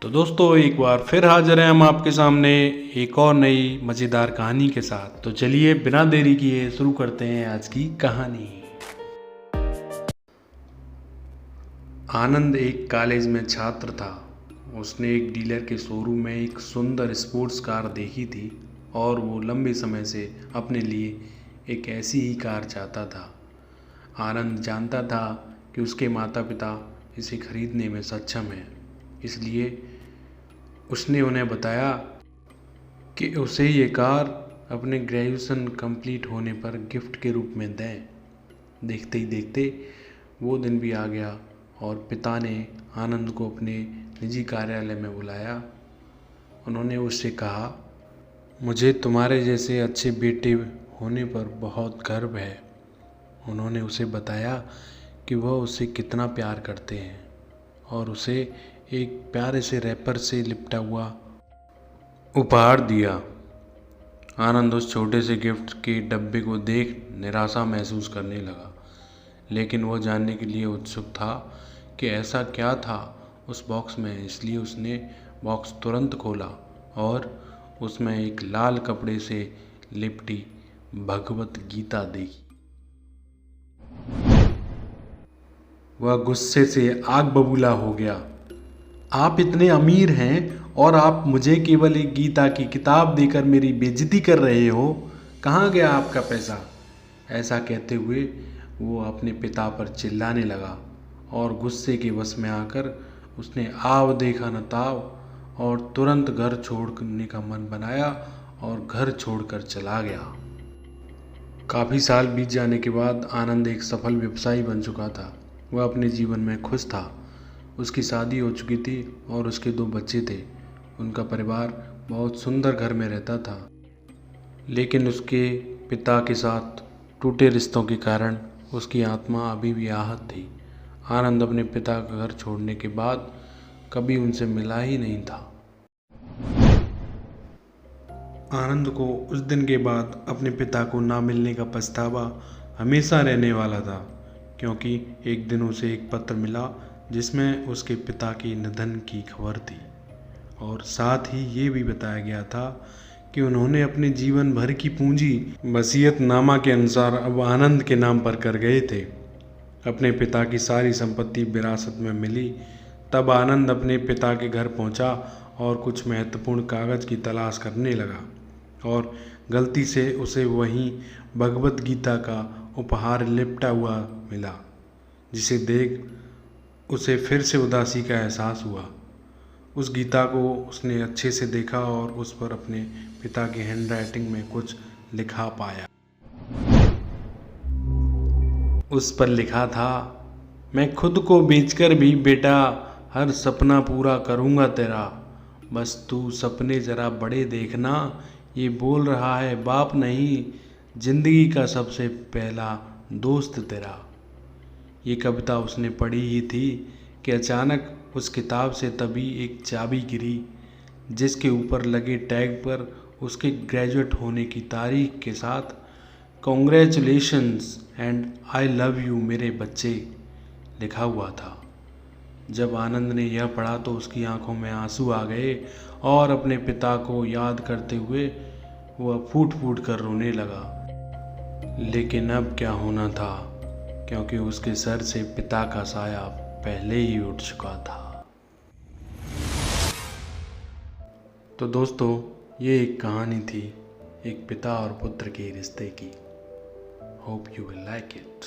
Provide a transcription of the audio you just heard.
तो दोस्तों एक बार फिर हाजिर हैं हम आपके सामने एक और नई मज़ेदार कहानी के साथ। तो चलिए बिना देरी किए शुरू करते हैं आज की कहानी। आनंद एक कॉलेज में छात्र था। उसने एक डीलर के शोरूम में एक सुंदर स्पोर्ट्स कार देखी थी और वो लंबे समय से अपने लिए एक ऐसी ही कार चाहता था। आनंद जानता था कि उसके माता पिता इसे खरीदने में सक्षम हैं, इसलिए उसने उन्हें बताया कि उसे ये कार अपने ग्रेजुएशन कंप्लीट होने पर गिफ्ट के रूप में दें। देखते ही देखते वो दिन भी आ गया और पिता ने आनंद को अपने निजी कार्यालय में बुलाया। उन्होंने उससे कहा, मुझे तुम्हारे जैसे अच्छे बेटे होने पर बहुत गर्व है। उन्होंने उसे बताया कि वह उसे कितना प्यार करते हैं और उसे एक प्यारे से रैपर से लिपटा हुआ उपहार दिया। आनंद उस छोटे से गिफ्ट के डब्बे को देख निराशा महसूस करने लगा, लेकिन वह जानने के लिए उत्सुक था कि ऐसा क्या था उस बॉक्स में। इसलिए उसने बॉक्स तुरंत खोला और उसमें एक लाल कपड़े से लिपटी भगवत गीता देखी। वह गुस्से से आग बबूला हो गया। आप इतने अमीर हैं और आप मुझे केवल एक गीता की किताब देकर मेरी बेइज्जती कर रहे हो। कहाँ गया आपका पैसा? ऐसा कहते हुए वो अपने पिता पर चिल्लाने लगा और गुस्से के वश में आकर उसने आव देखा न ताव और तुरंत घर छोड़ने का मन बनाया और घर छोड़कर चला गया। काफ़ी साल बीत जाने के बाद आनंद एक सफल व्यवसायी बन चुका था। वह अपने जीवन में खुश था। उसकी शादी हो चुकी थी और उसके 2 बच्चे थे। उनका परिवार बहुत सुंदर घर में रहता था, लेकिन उसके पिता के साथ टूटे रिश्तों के कारण उसकी आत्मा अभी भी आहत थी। आनंद अपने पिता का घर छोड़ने के बाद कभी उनसे मिला ही नहीं था। आनंद को उस दिन के बाद अपने पिता को ना मिलने का पछतावा हमेशा रहने वाला था, क्योंकि एक दिन उसे एक पत्र मिला जिसमें उसके पिता के निधन की खबर थी और साथ ही ये भी बताया गया था कि उन्होंने अपने जीवन भर की पूंजी वसीयतनामा के अनुसार अब आनंद के नाम पर कर गए थे। अपने पिता की सारी संपत्ति विरासत में मिली। तब आनंद अपने पिता के घर पहुंचा और कुछ महत्वपूर्ण कागज़ की तलाश करने लगा और गलती से उसे वहीं भगवत गीता का उपहार लिपटा हुआ मिला, जिसे देख उसे फिर से उदासी का एहसास हुआ। उस गीता को उसने अच्छे से देखा और उस पर अपने पिता की हैंडराइटिंग में कुछ लिखा पाया। उस पर लिखा था, मैं खुद को बेचकर भी बेटा हर सपना पूरा करूँगा तेरा, बस तू सपने ज़रा बड़े देखना। ये बोल रहा है बाप नहीं, जिंदगी का सबसे पहला दोस्त तेरा। ये कविता उसने पढ़ी ही थी कि अचानक उस किताब से तभी एक चाबी गिरी, जिसके ऊपर लगे टैग पर उसके ग्रेजुएट होने की तारीख के साथ congratulations and I love you मेरे बच्चे लिखा हुआ था। जब आनंद ने यह पढ़ा तो उसकी आंखों में आंसू आ गए और अपने पिता को याद करते हुए वह फूट फूट कर रोने लगा। लेकिन अब क्या होना था, क्योंकि उसके सर से पिता का साया पहले ही उठ चुका था। तो दोस्तों ये एक कहानी थी एक पिता और पुत्र के रिश्ते की। Hope you will like it.